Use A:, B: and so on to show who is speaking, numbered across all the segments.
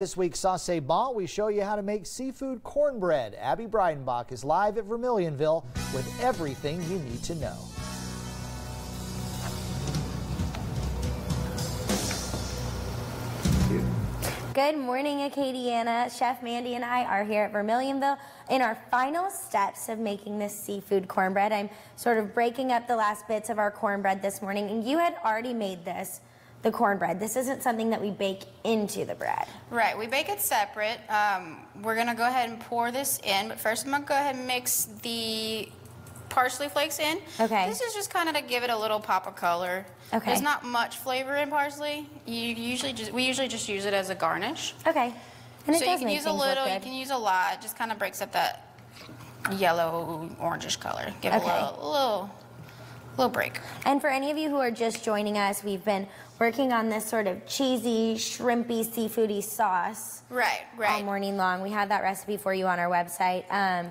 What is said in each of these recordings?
A: This week's Sauce Bon, we show you how to make seafood cornbread. Abby Breidenbach is live at Vermilionville with everything you need to know.
B: Good morning, Acadiana. Chef Mandy and I are here at Vermilionville in our final steps of making this seafood cornbread. I'm sort of breaking up the last bits of our cornbread this morning, and you had already made this. The cornbread. This isn't something that we bake into the bread.
C: Right, we bake it separate. We're gonna go ahead and pour this in, but first I'm gonna go ahead and mix the parsley flakes in.
B: Okay.
C: This is just kind of to give it a little pop of color.
B: Okay.
C: There's not much flavor in parsley. We usually just use it as a garnish.
B: Okay. And it
C: so
B: does
C: you can
B: make
C: use a
B: things look
C: little,
B: good.
C: you can use a lot. It just kind of breaks up that yellow orangish color. Give it a little break.
B: And for any of you who are just joining us, we've been working on this sort of cheesy, shrimpy, seafoody sauce.
C: Right.
B: All morning long. We have that recipe for you on our website. And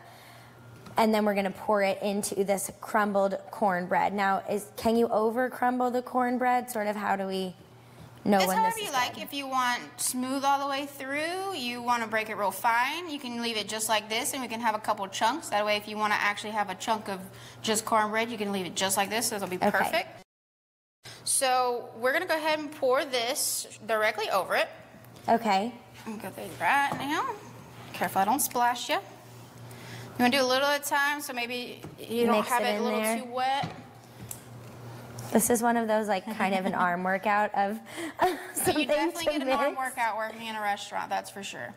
B: then we're going to pour it into this crumbled cornbread. Now, can you over crumble the cornbread? Sort of, how do we know when this is
C: however you like. If you want smooth all the way through, you want to break it real fine, you can leave it just like this, and we can have a couple chunks. That way, if you want to actually have a chunk of just cornbread, you can leave it just like this, so it'll be perfect. So we're going to go ahead and pour this directly over it.
B: Okay.
C: I'm going to go right now. Careful I don't splash you. You want to do a little at a time, so maybe you don't have it a little too wet.
B: This is one of those, like, kind of an arm workout of something.
C: You definitely get an arm workout working in a restaurant, that's for sure.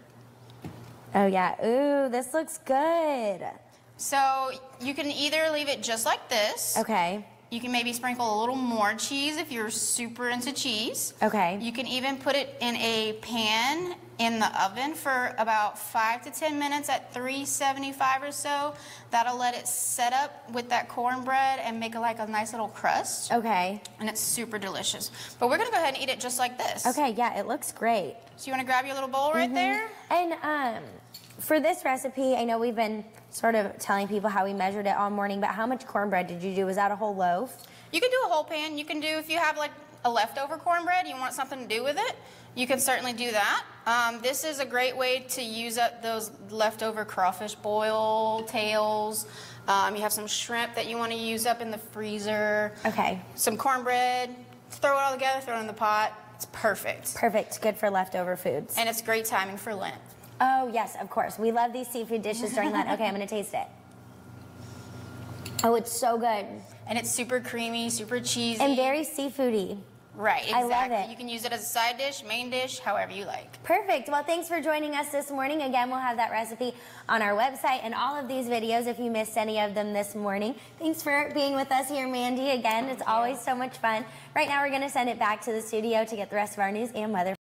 B: Oh, yeah. Ooh, this looks good.
C: So you can either leave it just like this.
B: Okay.
C: You can maybe sprinkle a little more cheese if you're super into cheese.
B: Okay.
C: You can even put it in a pan in the oven for about 5 to 10 minutes at 375 or so. That'll let it set up with that cornbread and make it like a nice little crust.
B: Okay.
C: And it's super delicious. But we're gonna go ahead and eat it just like this.
B: Okay, yeah, it looks great.
C: So you wanna grab your little bowl right there?
B: And for this recipe, I know we've been sort of telling people how we measured it all morning, but how much cornbread did you do? Was that a whole loaf?
C: You can do a whole pan. You can do, if you have like a leftover cornbread, you want something to do with it, you can certainly do that. This is a great way to use up those leftover crawfish boil tails. You have some shrimp that you want to use up in the freezer.
B: Okay.
C: Some cornbread. Throw it all together, throw it in the pot. It's perfect.
B: Perfect. Good for leftover foods.
C: And it's great timing for Lent.
B: Oh, yes, of course. We love these seafood dishes during that. Okay, I'm going to taste it. Oh, it's so good.
C: And it's super creamy, super cheesy.
B: And very seafoody.
C: Right, exactly.
B: I love it.
C: You can use it as a side dish, main dish, however you like.
B: Perfect. Well, thanks for joining us this morning. Again, we'll have that recipe on our website and all of these videos if you missed any of them this morning. Thanks for being with us here, Mandy. Again, it's always so much fun. Right now, we're going to send it back to the studio to get the rest of our news and weather.